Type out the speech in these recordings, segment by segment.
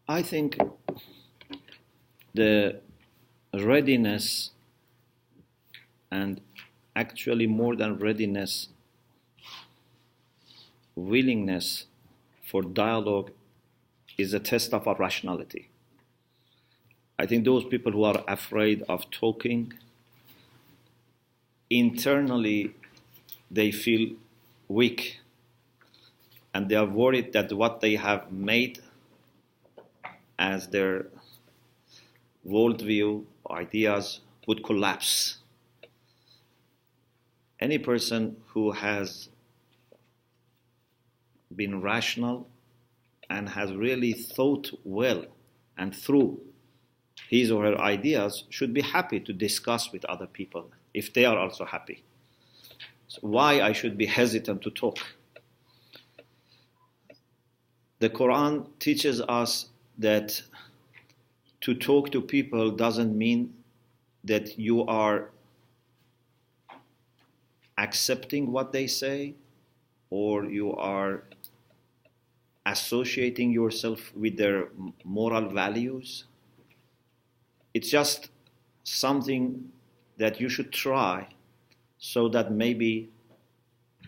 I think the readiness, and actually more than readiness, willingness for dialogue is a test of our rationality. I think those people who are afraid of talking, internally they feel weak, and they are worried that what they have made as their worldview, ideas, would collapse. Any person who has been rational and has really thought well and through his or her ideas should be happy to discuss with other people if they are also happy. So why I should be hesitant to talk? The Quran teaches us that to talk to people doesn't mean that you are accepting what they say or you are associating yourself with their moral values. It's just something that you should try so that maybe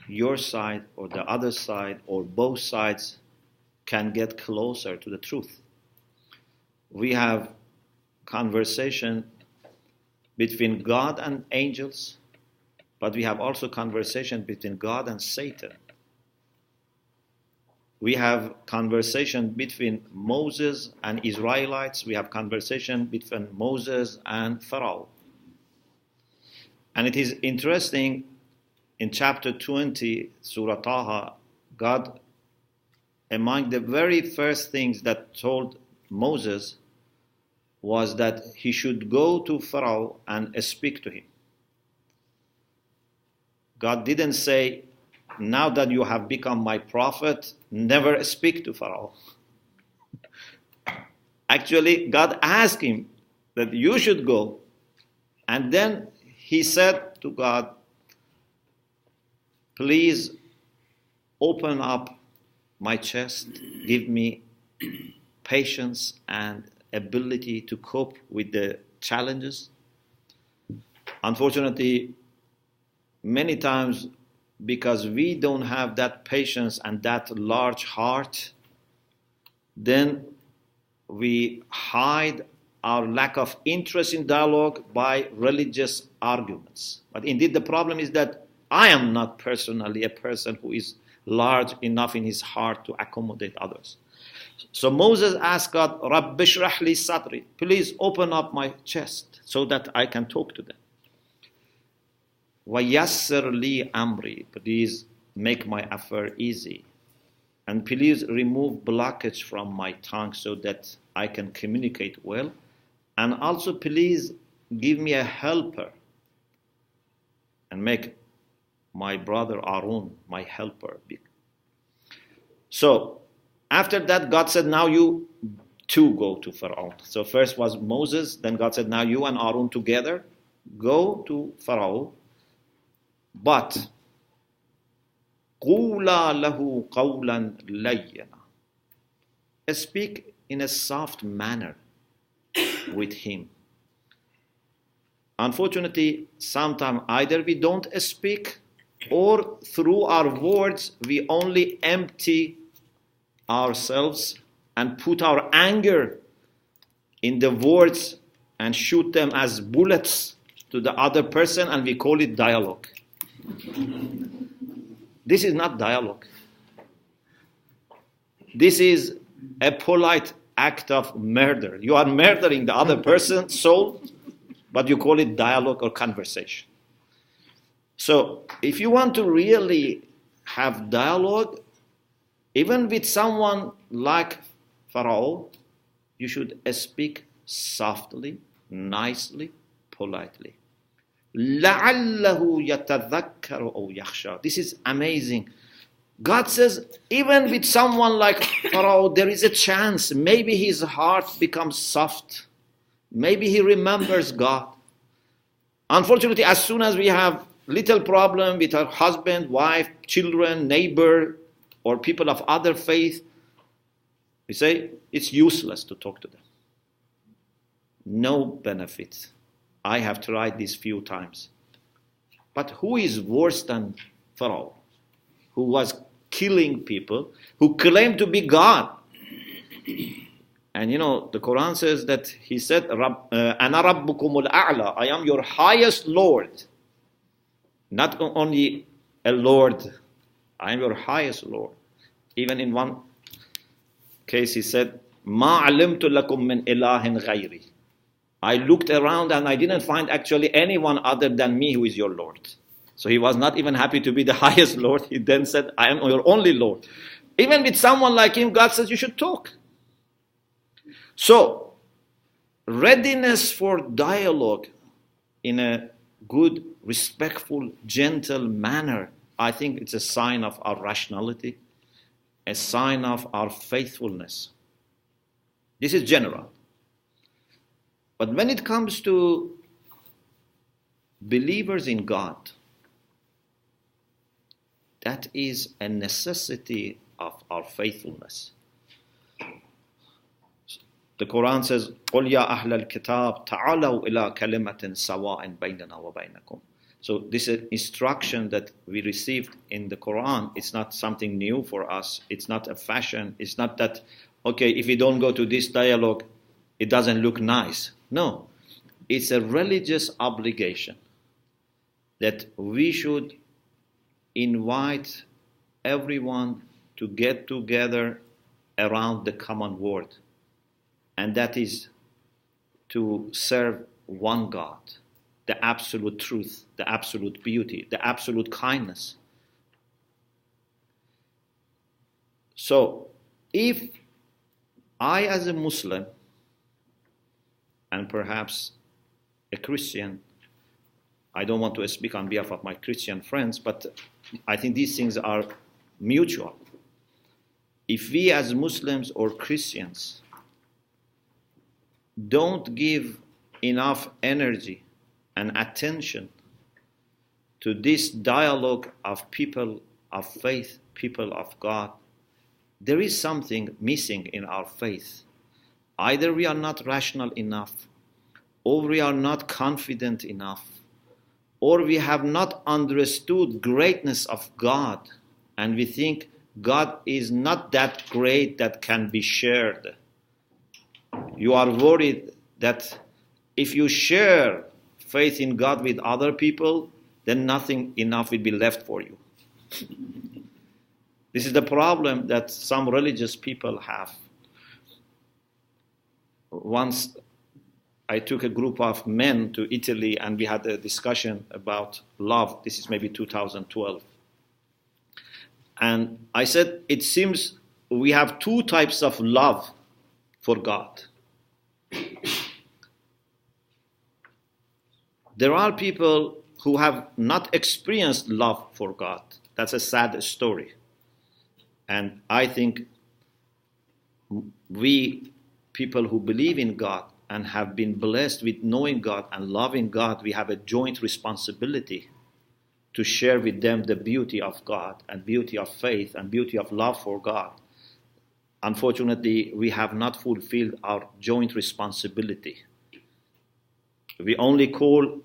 your side or the other side or both sides can get closer to the truth. We have conversation between God and angels, but we have also conversation between God and Satan. We have conversation between Moses and Israelites. We have conversation between Moses and Pharaoh. And it is interesting, in chapter 20, Surah Taha, God, among the very first things that told Moses was that he should go to Pharaoh and speak to him. God didn't say, now that you have become my prophet, never speak to Pharaoh. Actually, God asked him that you should go. And then he said to God, please open up my chest, give me patience and ability to cope with the challenges. Unfortunately, many times, because we don't have that patience and that large heart, then we hide our lack of interest in dialogue by religious arguments. But indeed the problem is that I am not personally a person who is large enough in his heart to accommodate others. So Moses asked God, Rabbi shrah li sadri, please open up my chest so that I can talk to them. وَيَسِّرْ لِي أَمْرِي, please make my affair easy. And please remove blockage from my tongue so that I can communicate well. And also please give me a helper and make my brother Aaron my helper. So after that, God said, now you two go to Pharaoh. So first was Moses, then God said, now you and Aaron together go to Pharaoh. But قُولَا لَهُ قَوْلًا لَيِّنًا, speak in a soft manner with him. Unfortunately, sometimes either we don't speak, or through our words we only empty ourselves and put our anger in the words and shoot them as bullets to the other person, and we call it dialogue. This is not dialogue. This is a polite act of murder. You are murdering the other person's soul, but you call it dialogue or conversation. So if you want to really have dialogue, even with someone like Pharaoh, you should speak softly, nicely, politely. لَعَلَّهُ يَتَذَكَّرُ أَوْ يَخْشَى. This is amazing. God says, even with someone like Pharaoh, there is a chance. Maybe his heart becomes soft. Maybe he remembers God. Unfortunately, as soon as we have little problem with our husband, wife, children, neighbor, or people of other faith, We say it's useless to talk to them. No benefit. I have tried this few times. But who is worse than Pharaoh, who was killing people, who claimed to be God? And the Quran says that he said, "Ana rabbukumul a'la," I am your highest Lord. Not only a Lord, I am your highest Lord. Even in one case he said, "Ma alimtu lakum min ilahin ghayri." I looked around and I didn't find actually anyone other than me who is your Lord. So he was not even happy to be the highest Lord. He then said, I am your only Lord. Even with someone like him, God says you should talk. So, readiness for dialogue in a good, respectful, gentle manner, I think it's a sign of our rationality, a sign of our faithfulness. This is general. But when it comes to believers in God, that is a necessity of our faithfulness. The Quran says, قُلْ يَا أَهْلَ الْكِتَابِ تَعَالَوْا إِلَىٰ كَلِمَةٍ سَوَاءٍ بَيْنَنَا وَبَيْنَكُمْ. So this is instruction that we received in the Quran. It's not something new for us. It's not a fashion. It's not that, okay, if we don't go to this dialogue, it doesn't look nice. No, it's a religious obligation that we should invite everyone to get together around the common word. And that is to serve one God, the absolute truth, the absolute beauty, the absolute kindness. So, if I as a Muslim, and perhaps a Christian, I don't want to speak on behalf of my Christian friends, but I think these things are mutual. If we as Muslims or Christians don't give enough energy and attention to this dialogue of people of faith, people of God, there is something missing in our faith. Either we are not rational enough, or we are not confident enough, or we have not understood greatness of God, and we think God is not that great that can be shared. You are worried that if you share faith in God with other people, then nothing enough will be left for you. This is the problem that some religious people have. Once I took a group of men to Italy and we had a discussion about love. This is maybe 2012. And I said, it seems we have two types of love for God. There are people who have not experienced love for God. That's a sad story. And I think we, people who believe in God and have been blessed with knowing God and loving God, we have a joint responsibility to share with them the beauty of God and beauty of faith and beauty of love for God. Unfortunately, we have not fulfilled our joint responsibility. We only call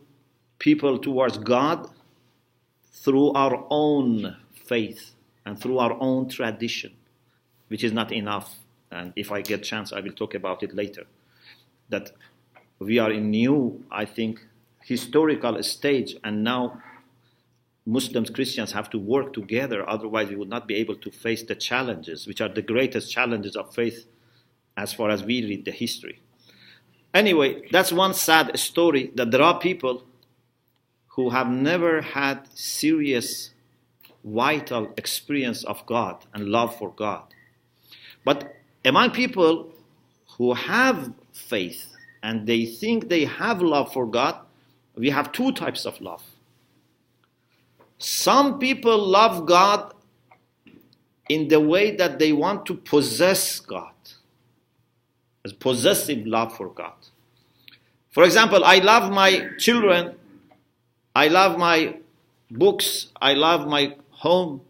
people towards God through our own faith and through our own tradition, which is not enough. And if I get a chance, I will talk about it later. That we are in new, I think, historical stage, and now Muslims, Christians have to work together, otherwise we would not be able to face the challenges, which are the greatest challenges of faith as far as we read the history. Anyway, that's one sad story, that there are people who have never had serious, vital experience of God and love for God. But among people who have faith and they think they have love for God, we have two types of love. Some people love God in the way that they want to possess God, as possessive love for God. For example, I love my children, I love my books, I love my home,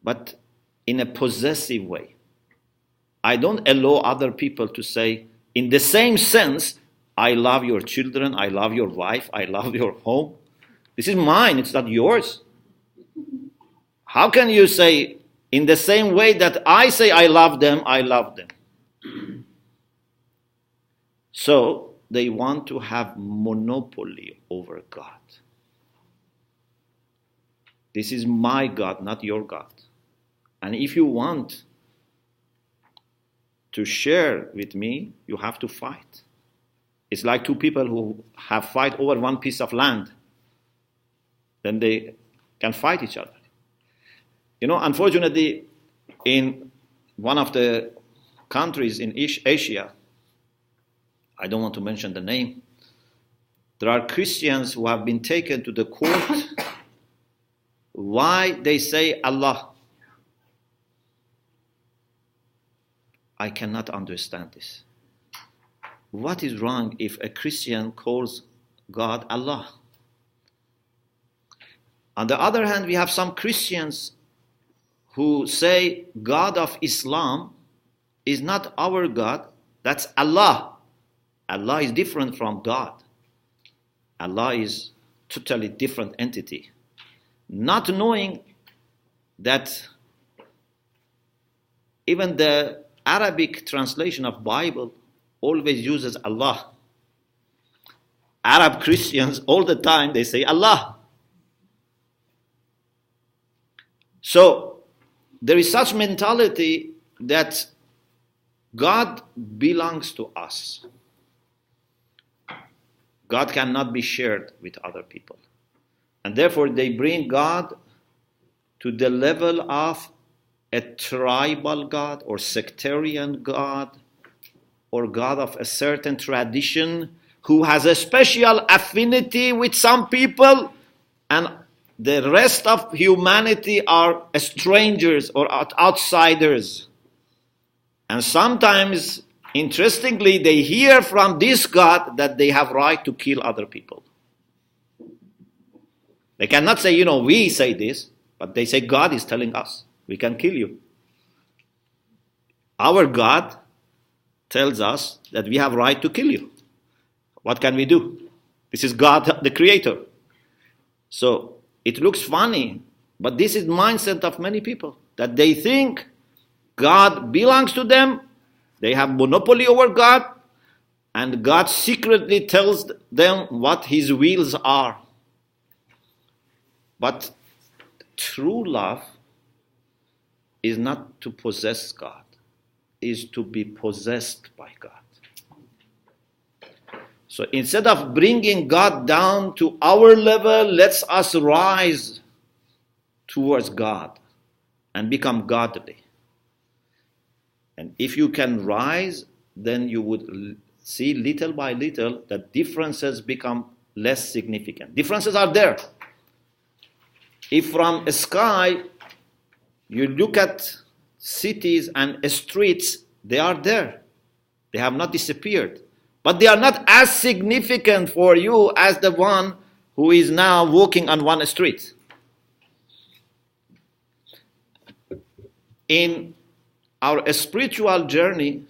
but in a possessive way. I don't allow other people to say, in the same sense, I love your children, I love your wife, I love your home. This is mine, it's not yours. How can you say, in the same way that I say I love them, I love them? So they want to have monopoly over God. This is my God, not your God. And if you want to share with me, you have to fight. It's like two people who have fight over one piece of land. Then they can fight each other. You know, unfortunately, in one of the countries in Asia, I don't want to mention the name, there are Christians who have been taken to the court. Why they say Allah? I cannot understand this. What is wrong if a Christian calls God Allah? On the other hand, we have some Christians who say God of Islam is not our God, that's Allah. Allah is different from God. Allah is totally different entity. Not knowing that even the Arabic translation of Bible always uses Allah. Arab Christians all the time they say Allah. So there is such mentality that God belongs to us. God cannot be shared with other people. And therefore they bring God to the level of a tribal God or sectarian God or God of a certain tradition who has a special affinity with some people, and the rest of humanity are strangers or outsiders. And sometimes, interestingly, they hear from this God that they have right to kill other people. They cannot say, we say this, but they say God is telling us, we can kill you. Our God tells us that we have right to kill you. What can we do? This is God, the Creator. So it looks funny, but this is the mindset of many people, that they think God belongs to them, they have monopoly over God, and God secretly tells them what His wills are. But true love is not to possess God, is to be possessed by God. So instead of bringing God down to our level, let us rise towards God and become godly. And if you can rise, then you would see little by little that differences become less significant. Differences are there. If from a sky you look at cities and streets, they are there. They have not disappeared. But they are not as significant for you as the one who is now walking on one street. In our spiritual journey,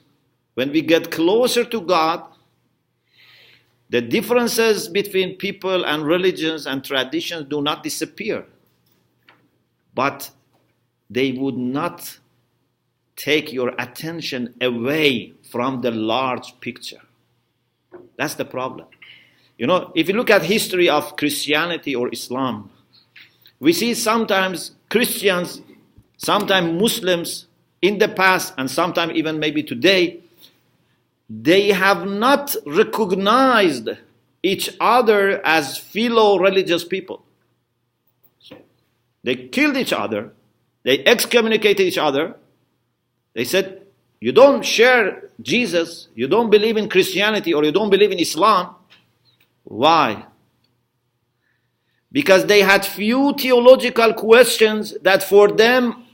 when we get closer to God, the differences between people and religions and traditions do not disappear. But they would not take your attention away from the large picture. That's the problem. If you look at history of Christianity or Islam, we see sometimes Christians, sometimes Muslims in the past, and sometimes even maybe today, they have not recognized each other as fellow religious people. They killed each other. They excommunicated each other. They said, you don't share Jesus, you don't believe in Christianity, or you don't believe in Islam. Why? Because they had few theological questions that for them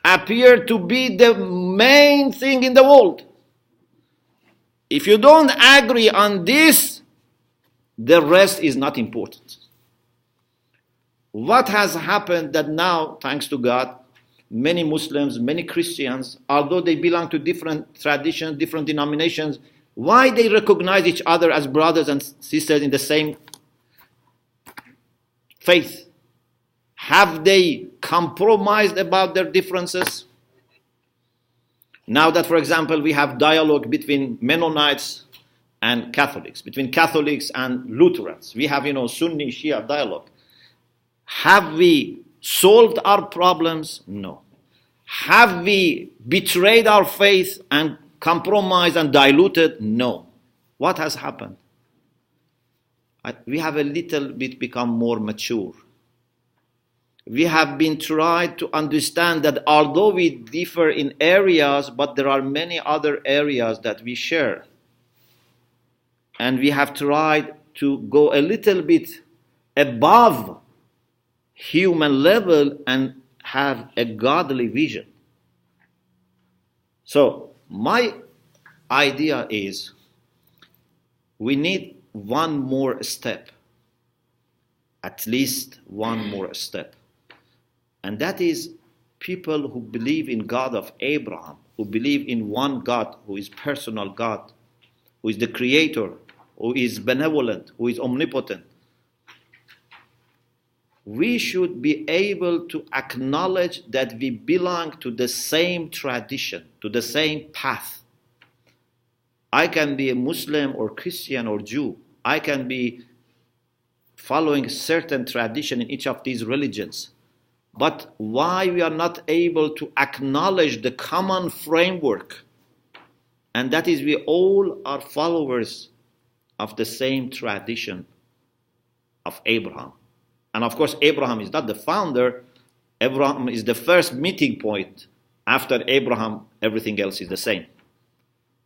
appear to be the main thing in the world. If you don't agree on this, the rest is not important. What has happened that now, thanks to God, many Muslims, many Christians, although they belong to different traditions, different denominations, why they recognize each other as brothers and sisters in the same faith? Have they compromised about their differences? Now that, for example, we have dialogue between Mennonites and Catholics, between Catholics and Lutherans, we have, Sunni Shia dialogue. Have we solved our problems? No. Have we betrayed our faith and compromised and diluted? No. What has happened? We have a little bit become more mature. We have been tried to understand that although we differ in areas, but there are many other areas that we share. And we have tried to go a little bit above human level and have a godly vision. So my idea is we need one more step, at least one more step. And that is people who believe in God of Abraham, who believe in one God, who is personal God, who is the creator, who is benevolent, who is omnipotent. We should be able to acknowledge that we belong to the same tradition, to the same path. I can be a Muslim or Christian or Jew. I can be following certain tradition in each of these religions. But why we are not able to acknowledge the common framework? And that is we all are followers of the same tradition of Abraham. And of course, Abraham is not the founder. Abraham is the first meeting point. After Abraham, everything else is the same.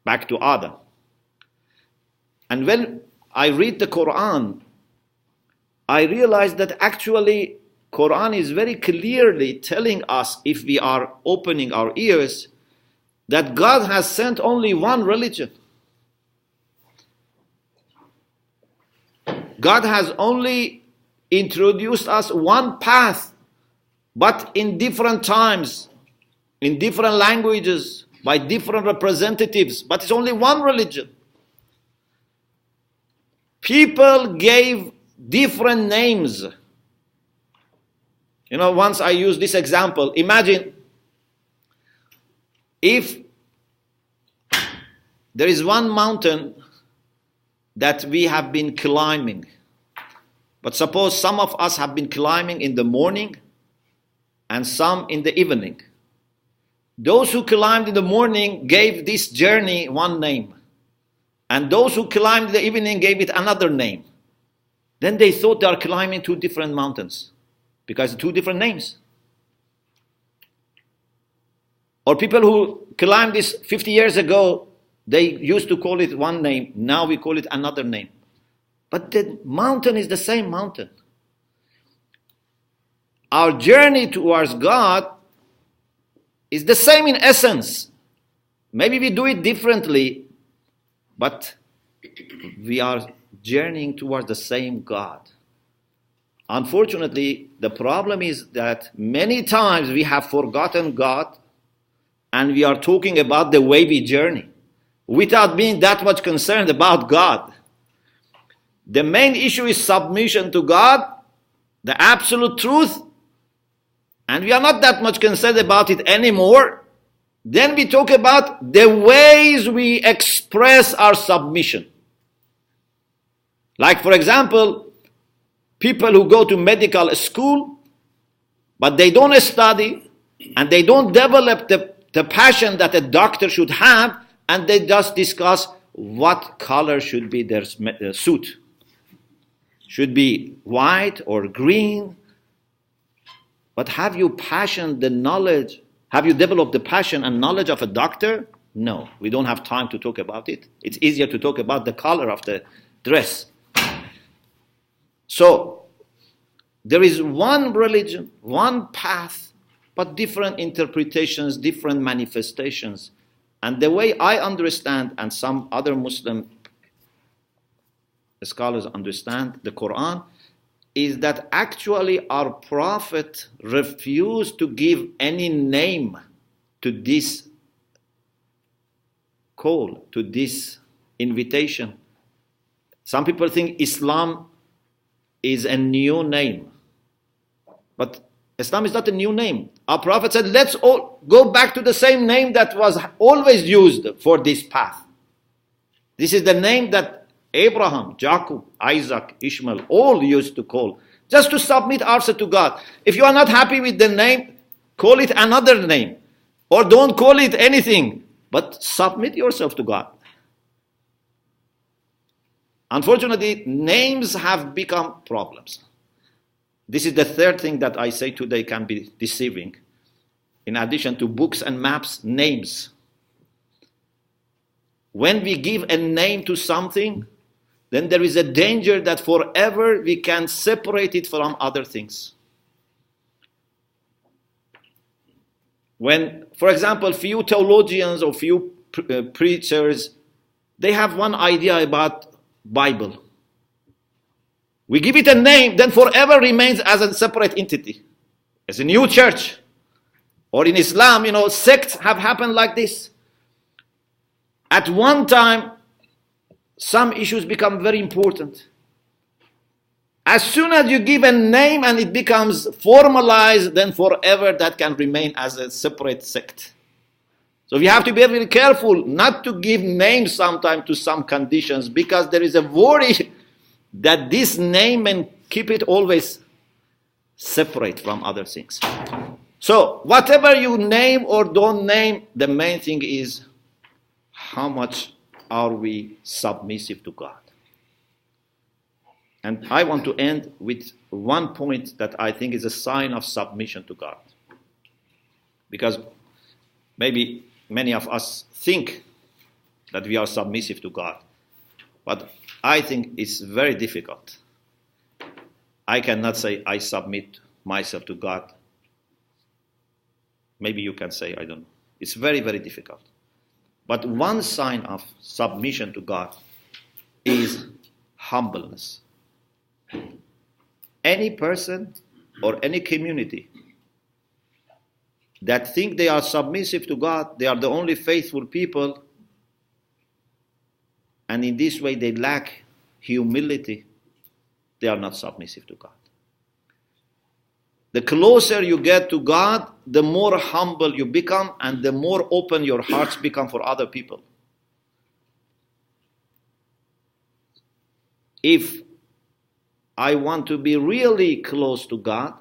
Back to Adam. And when I read the Quran, I realize that actually Quran is very clearly telling us, if we are opening our ears, that God has sent only one religion. God has only introduced us one path, but in different times, in different languages, by different representatives, but it's only one religion. People gave different names. Once I used this example, imagine if there is one mountain that we have been climbing, but suppose some of us have been climbing in the morning and some in the evening. Those who climbed in the morning gave this journey one name, and those who climbed in the evening gave it another name. Then they thought they are climbing two different mountains because two different names. Or people who climbed this 50 years ago, they used to call it one name, now we call it another name. But the mountain is the same mountain. Our journey towards God is the same in essence. Maybe we do it differently, but we are journeying towards the same God. Unfortunately, the problem is that many times we have forgotten God and we are talking about the way we journey without being that much concerned about God. The main issue is submission to God, the absolute truth, and we are not that much concerned about it anymore. Then we talk about the ways we express our submission. Like, for example, people who go to medical school, but they don't study, and they don't develop the passion that a doctor should have, and they just discuss what color should be their suit. Should be white or green. But have you passion, the knowledge? Have you developed the passion and knowledge of a doctor? No, we don't have time to talk about it. It's easier to talk about the color of the dress. So, there is one religion, one path, but different interpretations, different manifestations. And the way I understand, and some other Muslim scholars understand the Quran, is that actually our prophet refused to give any name to this call, to this invitation. Some people think Islam is a new name. But Islam is not a new name. Our prophet said, let's all go back to the same name that was always used for this path. This is the name that Abraham, Jacob, Isaac, Ishmael all used to call, just to submit ourselves to God. If you are not happy with the name, call it another name. Or don't call it anything, but submit yourself to God. Unfortunately, names have become problems. This is the third thing that I say today can be deceiving. In addition to books and maps, names. When we give a name to something, then there is a danger that forever we can separate it from other things. When, for example, few theologians or few preachers, they have one idea about Bible. We give it a name, then forever remains as a separate entity, as a new church. Or in Islam, sects have happened like this. At one time, some issues become very important. As soon as you give a name and it becomes formalized, then forever that can remain as a separate sect. So we have to be very careful not to give names sometimes to some conditions, because there is a worry that this name and keep it always separate from other things. So whatever you name or don't name, the main thing is how much are we submissive to God. And I want to end with one point that I think is a sign of submission to God. Because maybe many of us think that we are submissive to God. But I think it's very difficult. I cannot say I submit myself to God. Maybe you can say, I don't know. It's very, very difficult. But one sign of submission to God is humbleness. Any person or any community that think they are submissive to God, they are the only faithful people, and in this way they lack humility, they are not submissive to God. The closer you get to God, the more humble you become and the more open your hearts become for other people. If I want to be really close to God,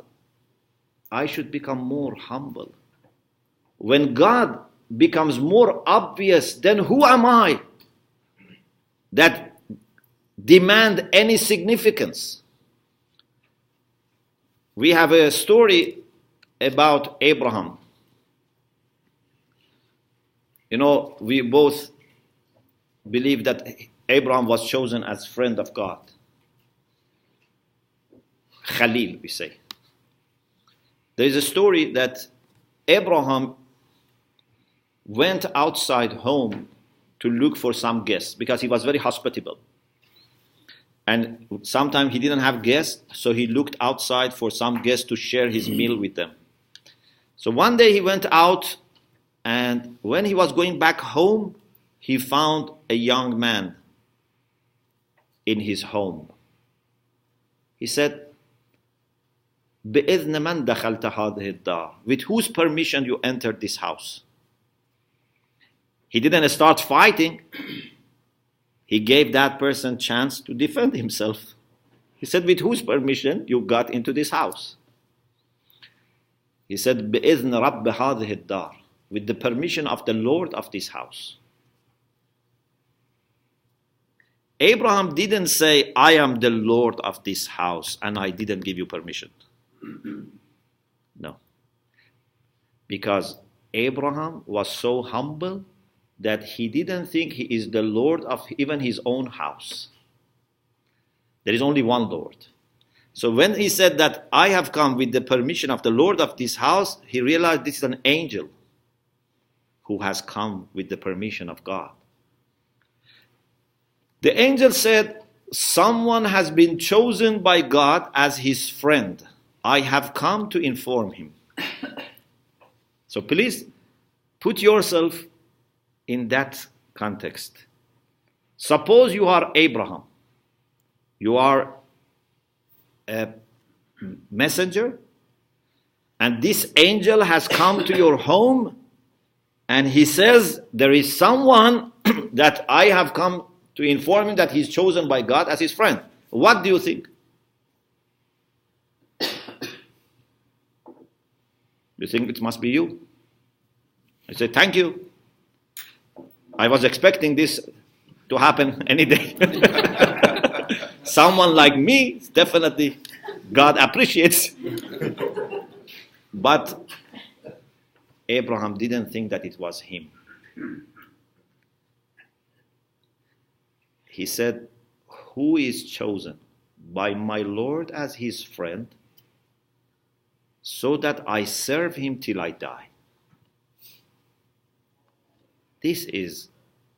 I should become more humble. When God becomes more obvious, then who am I that demand any significance? We have a story about Abraham. We both believe that Abraham was chosen as friend of God. Khalil, we say. There is a story that Abraham went outside home to look for some guests because he was very hospitable. And sometimes he didn't have guests, so he looked outside for some guests to share his meal with them. So one day he went out, and when he was going back home, he found a young man in his home. He said, بِإِذْنِ مَنْ دَخَلْتَ هَذِهِ الدَّارِ, with whose permission you entered this house? He didn't start fighting. He gave that person a chance to defend himself. He said, with whose permission you got into this house? He said, بِإِذْنِ رَبِّ هَذِهِ الدَّارِ, with the permission of the Lord of this house. Abraham didn't say, I am the Lord of this house and I didn't give you permission. No. Because Abraham was so humble that he didn't think he is the Lord of even his own house. There is only one Lord. So when he said that I have come with the permission of the Lord of this house, he realized this is an angel who has come with the permission of God. The angel said, someone has been chosen by God as his friend. I have come to inform him. So please put yourself in that context. Suppose you are Abraham. You are a messenger, and this angel has come to your home, and he says, there is someone that I have come to inform him that he's chosen by God as his friend. What do you think? You think it must be you? I say, thank you. I was expecting this to happen any day. Someone like me, definitely God appreciates. But Abraham didn't think that it was him. He said, who is chosen by my Lord as his friend, so that I serve him till I die? This is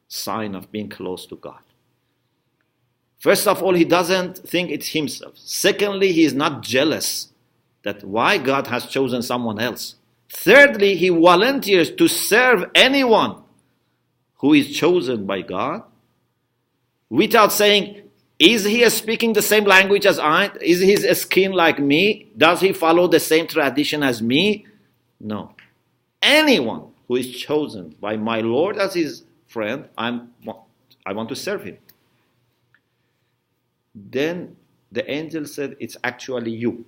sign of being close to God. First of all, he doesn't think it's himself. Secondly, he is not jealous that why God has chosen someone else. Thirdly, he volunteers to serve anyone who is chosen by God without saying, is he speaking the same language as I? Is his skin like me? Does he follow the same tradition as me? No. Anyone who is chosen by my Lord as his friend, I want to serve him. Then the angel said, it's actually you.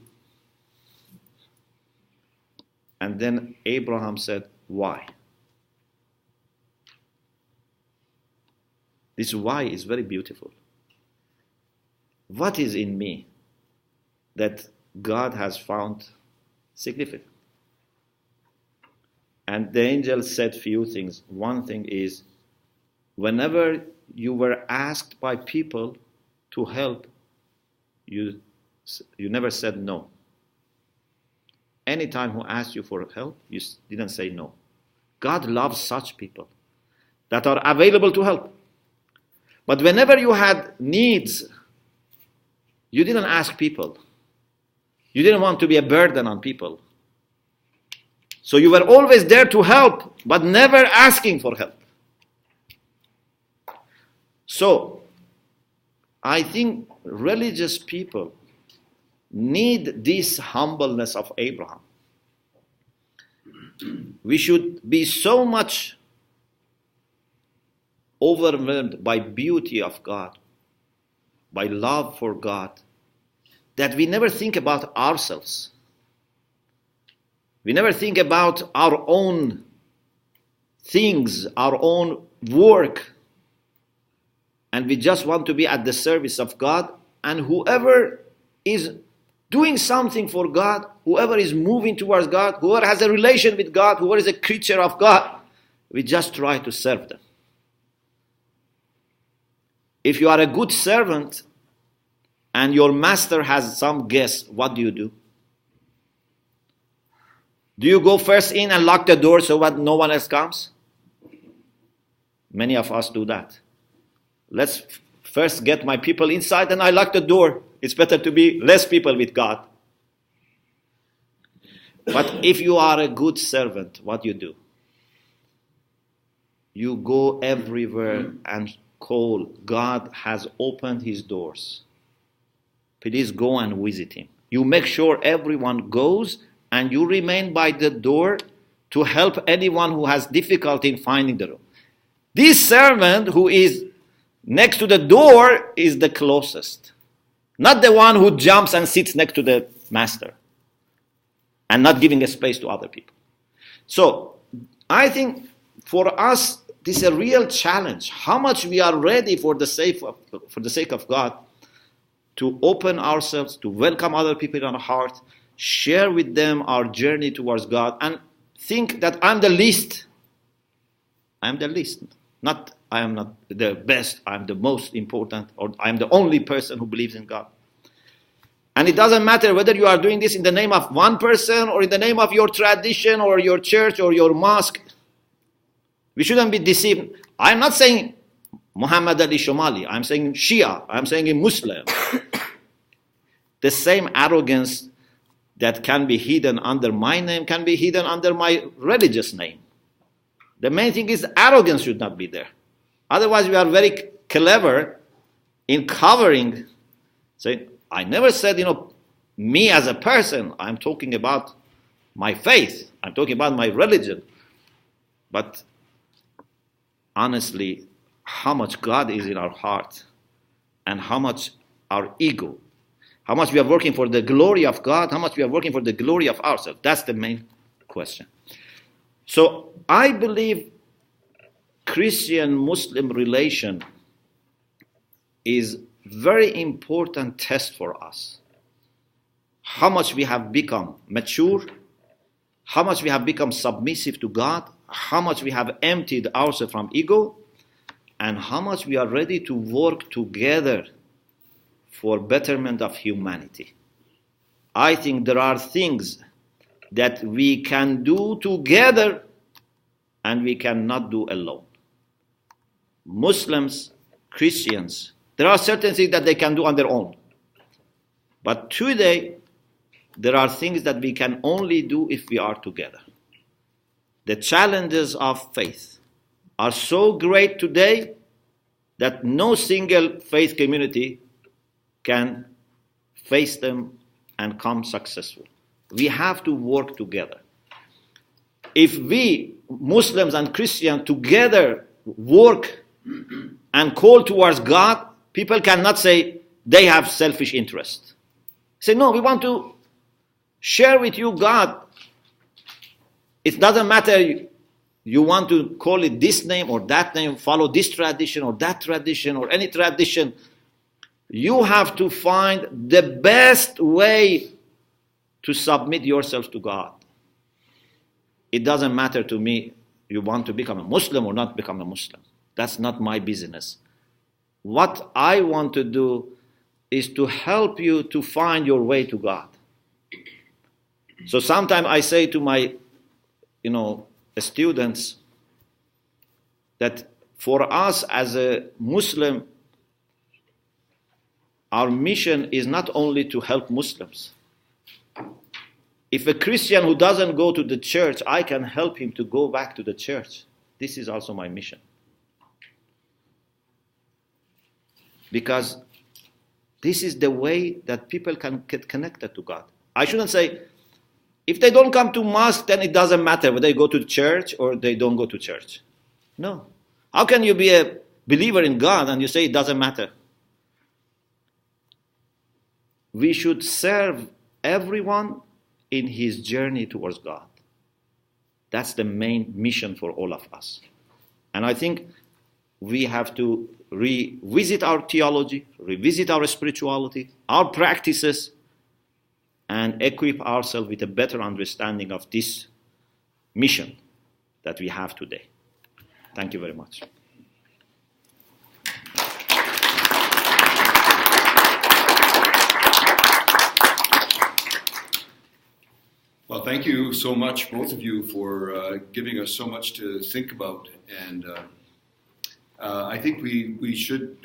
And then Abraham said, why? This why is very beautiful. What is in me that God has found significant? And the angel said few things. One thing is, whenever you were asked by people to help, you never said no. Anytime who asked you for help, you didn't say no. God loves such people that are available to help. But whenever you had needs, you didn't ask people. You didn't want to be a burden on people. So you were always there to help, but never asking for help. So, I think religious people need this humbleness of Abraham. We should be so much overwhelmed by beauty of God, by love for God, that we never think about ourselves. We never think about our own things, our own work, and we just want to be at the service of God. And whoever is doing something for God, whoever is moving towards God, whoever has a relation with God, whoever is a creature of God, we just try to serve them. If you are a good servant and your master has some guests, what do you do? Do you go first in and lock the door so that no one else comes? Many of us do that. Let's first get my people inside and I lock the door. It's better to be less people with God. But if you are a good servant, what you do? You go everywhere and call, God has opened his doors. Please go and visit him. You make sure everyone goes and you remain by the door to help anyone who has difficulty in finding the room. This servant who is next to the door is the closest. Not the one who jumps and sits next to the master and not giving a space to other people. So I think for us, this is a real challenge. How much we are ready for the sake of God to open ourselves, to welcome other people in our heart, share with them our journey towards God, and think that I'm the least. I'm the least. Not I am not the best, I'm the most important, or I'm the only person who believes in God. And it doesn't matter whether you are doing this in the name of one person or in the name of your tradition or your church or your mosque. We shouldn't be deceived. I'm not saying Muhammad Ali Shomali. I'm saying Shia. I'm saying a Muslim. The same arrogance that can be hidden under my name can be hidden under my religious name. The main thing is arrogance should not be there. Otherwise, we are very clever in covering. Saying, I never said, me as a person. I'm talking about my faith. I'm talking about my religion. But honestly, how much God is in our heart and how much our ego, how much we are working for the glory of God, how much we are working for the glory of ourselves. That's the main question. So I believe Christian-Muslim relation is very important test for us. How much we have become mature, how much we have become submissive to God, how much we have emptied ourselves from ego, and how much we are ready to work together for betterment of humanity. I think there are things that we can do together and we cannot do alone. Muslims, Christians, there are certain things that they can do on their own. But today, there are things that we can only do if we are together. The challenges of faith are so great today that no single faith community can face them and come successful. We have to work together. If we, Muslims and Christians, together work and call towards God, people cannot say they have selfish interest. Say, no, we want to share with you God. It doesn't matter you want to call it this name or that name, follow this tradition or that tradition or any tradition. You have to find the best way to submit yourself to God. It doesn't matter to me you want to become a Muslim or not become a Muslim. That's not my business. What I want to do is to help you to find your way to God. So sometimes I say to my, students that for us as a Muslim, our mission is not only to help Muslims. If a Christian who doesn't go to the church, I can help him to go back to the church. This is also my mission. Because this is the way that people can get connected to God. I shouldn't say, if they don't come to mosque, then it doesn't matter whether they go to church or they don't go to church. No. How can you be a believer in God and you say it doesn't matter? We should serve everyone in his journey towards God. That's the main mission for all of us. And I think we have to revisit our theology, revisit our spirituality, our practices, and equip ourselves with a better understanding of this mission that we have today. Thank you very much. Well, thank you so much, both of you, for giving us so much to think about. And I think we should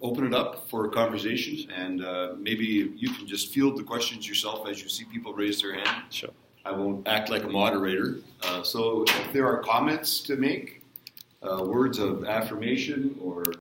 open it up for conversations, and maybe you can just field the questions yourself as you see people raise their hand. Sure. I won't act like a moderator. So if there are comments to make, words of affirmation or